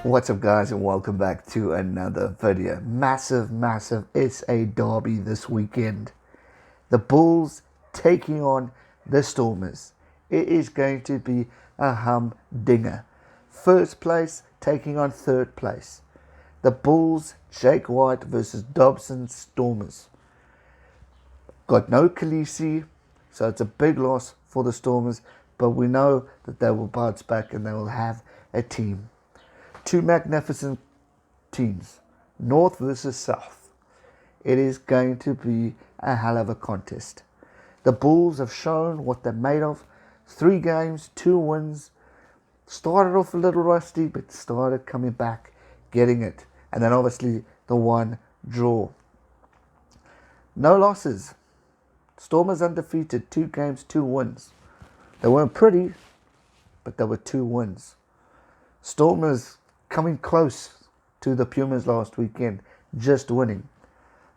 What's up, guys, and welcome back to another video. Massive SA derby this weekend. The Bulls taking on the Stormers. It is going to be a humdinger. First place taking on third place. The Bulls, Jake White versus Dobson Stormers. Got no Khaleesi, so it's a big loss for the Stormers, but we know that they will bounce back and they will have a team. Two magnificent teams, North versus South. It is going to be a hell of a contest. The Bulls have shown what they're made of. 3 games, 2 wins. Started off a little rusty, but started coming back, getting it. And then obviously the 1 draw. No losses. Stormers undefeated, 2 games, 2 wins. They weren't pretty, but there were 2 wins. Stormers coming close to the Pumas last weekend, just winning.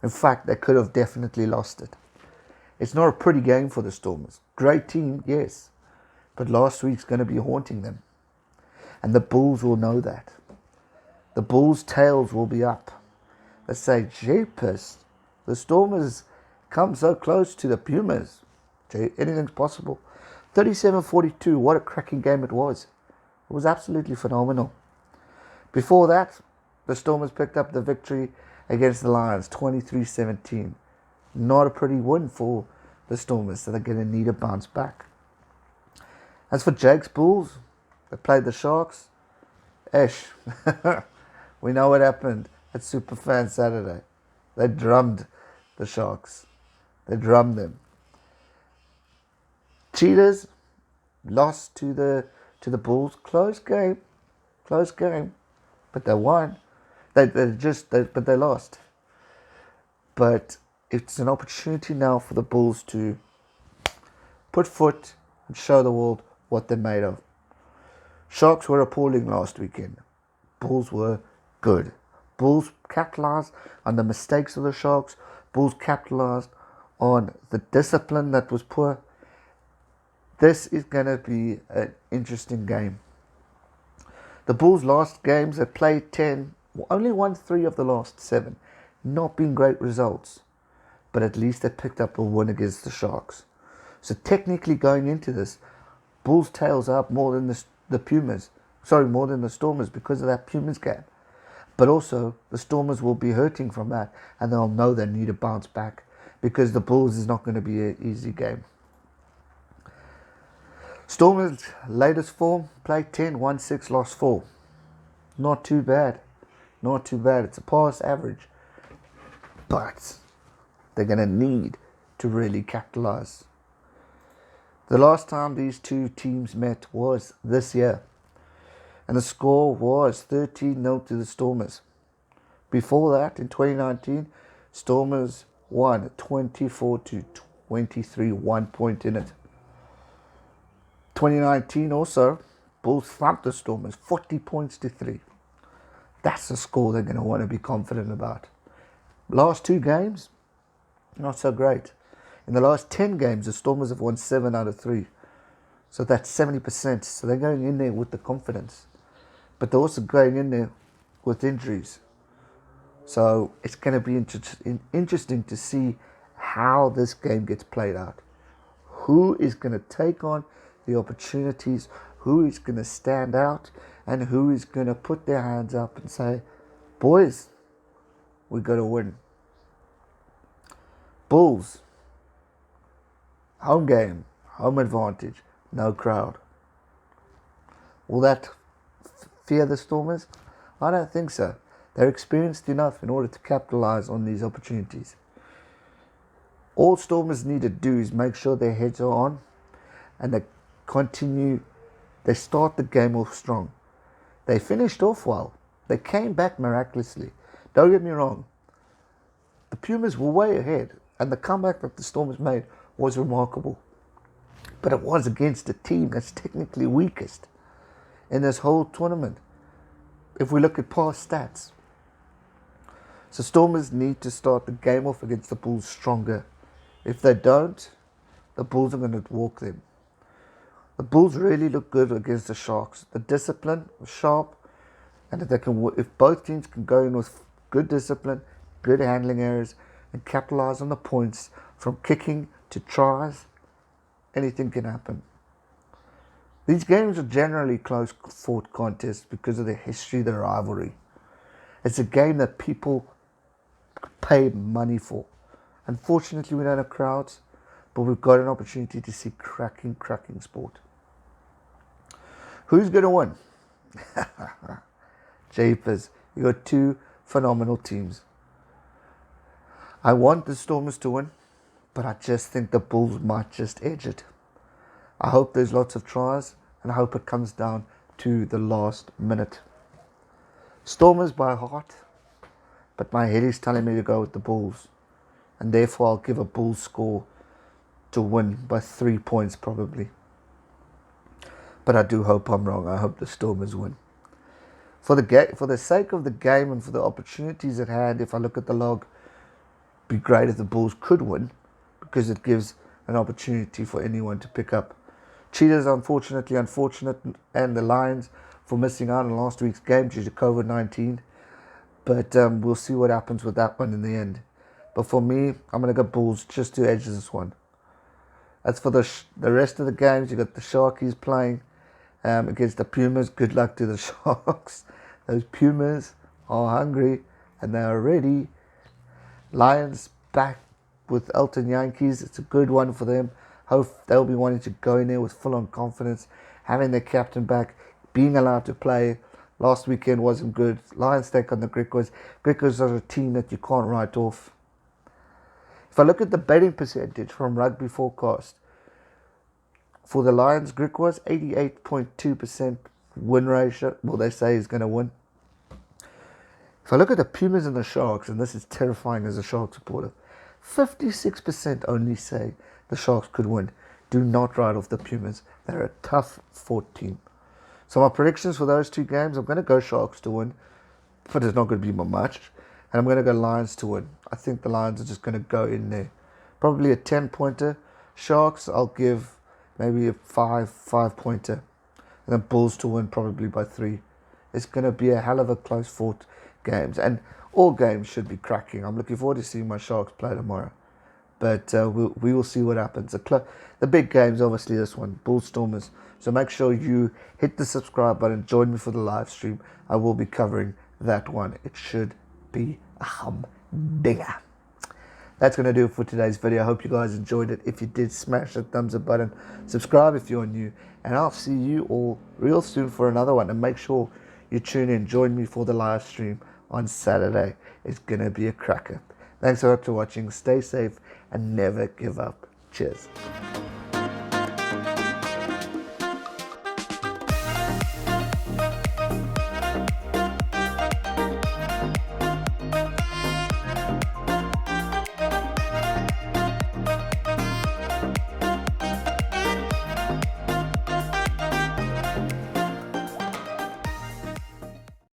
In fact, they could have definitely lost it. It's not a pretty game for the Stormers. Great team, yes, but last week's going to be haunting them. And the Bulls will know that. The Bulls' tails will be up. They say, jeepers, the Stormers come so close to the Pumas. Anything's possible. 37-42, what a cracking game it was. It was absolutely phenomenal. Before that, the Stormers picked up the victory against the Lions, 23-17. Not a pretty win for the Stormers, so they're going to need a bounce back. As for Jake's Bulls, they played the Sharks. We know what happened at Superfan Saturday. They drummed the Sharks. They drummed them. Cheetahs lost to the Bulls. Close game, but they won. But they lost. But it's an opportunity now for the Bulls to put foot and show the world what they're made of. Sharks were appalling last weekend. Bulls were good. Bulls capitalized on the mistakes of the Sharks. Bulls capitalized on the discipline that was poor. This is going to be an interesting game. The Bulls' last games, they played 10, only won 3 of the last 7. Not been great results, but at least they picked up a win against the Sharks. So technically going into this, Bulls' tails are up more than the Pumas. More than the Stormers because of that Pumas game. But also, the Stormers will be hurting from that, and they'll know they need to bounce back because the Bulls is not going to be an easy game. Stormers' latest form, played 10, won 6, lost 4. Not too bad. Not too bad. It's a pass average. But they're going to need to really capitalize. The last time these two teams met was this year. And the score was 13-0 to the Stormers. Before that, in 2019, Stormers won 24-23, 1 point in it. 2019 also, Bulls thumped the Stormers 40 points to 3. That's the score they're going to want to be confident about. Last 2 games, not so great. In the last 10 games, the Stormers have won 7 out of 3. So that's 70%. So they're going in there with the confidence. But they're also going in there with injuries. So it's going to be interesting to see how this game gets played out. Who is going to take on the opportunities, who is going to stand out, and who is going to put their hands up and say, boys, we got to win. Bulls, home game, home advantage, no crowd. Will that fear the Stormers? I don't think so. They're experienced enough in order to capitalize on these opportunities. All Stormers need to do is make sure their heads are on and they start the game off strong. They finished off well. They came back miraculously. Don't get me wrong. The Pumas were way ahead, and the comeback that the Stormers made was remarkable. But it was against a team that's technically weakest in this whole tournament, if we look at past stats. So Stormers need to start the game off against the Bulls stronger. If they don't, the Bulls are going to walk them. The Bulls really look good against the Sharks. The discipline was sharp. And if both teams can go in with good discipline, good handling areas, and capitalize on the points from kicking to tries, anything can happen. These games are generally close-fought contests because of the history, the rivalry. It's a game that people pay money for. Unfortunately, we don't have crowds, but we've got an opportunity to see cracking sport. Who's going to win? Japers, you got two phenomenal teams. I want the Stormers to win, but I just think the Bulls might just edge it. I hope there's lots of tries, and I hope it comes down to the last minute. Stormers by heart, but my head is telling me to go with the Bulls, and therefore I'll give a Bulls score to win by 3 points probably. But I do hope I'm wrong. I hope the Stormers win. For the sake of the game and for the opportunities at hand, if I look at the log, it'd be great if the Bulls could win, because it gives an opportunity for anyone to pick up. Cheetahs unfortunate, and the Lions for missing out on last week's game due to COVID-19. But we'll see what happens with that one in the end. But for me, I'm going to go Bulls just to edge this one. As for the rest of the games, you got the Sharkies playing against the Pumas. Good luck to the Sharks. Those Pumas are hungry and they are ready. Lions back with Elton Yankees. It's a good one for them. Hope they'll be wanting to go in there with full-on confidence, having their captain back, being allowed to play. Last weekend wasn't good. Lions take on the Griquas. Griquas are a team that you can't write off. If I look at the betting percentage from Rugby Forecast, for the Lions, Griquas 88.2% win ratio. Well, they say he's going to win. If I look at the Pumas and the Sharks, and this is terrifying as a Shark supporter, 56% only say the Sharks could win. Do not write off the Pumas. They're a tough fought team. So my predictions for those two games, I'm going to go Sharks to win, but it's not going to be much. And I'm going to go Lions to win. I think the Lions are just going to go in there. Probably a 10-pointer. Sharks, I'll give maybe a 5-pointer. And then Bulls to win probably by 3. It's going to be a hell of a close-fought games. And all games should be cracking. I'm looking forward to seeing my Sharks play tomorrow. But we will see what happens. The big game's obviously this one, Bulls Stormers. So make sure you hit the subscribe button. Join me for the live stream. I will be covering that one. It should be a humdinger. That's going to do it for today's video. I hope you guys enjoyed it. If you did, smash that thumbs up button. Subscribe if you're new. And I'll see you all real soon for another one. And make sure you tune in. Join me for the live stream on Saturday. It's going to be a cracker. Thanks so much for watching. Stay safe and never give up. Cheers.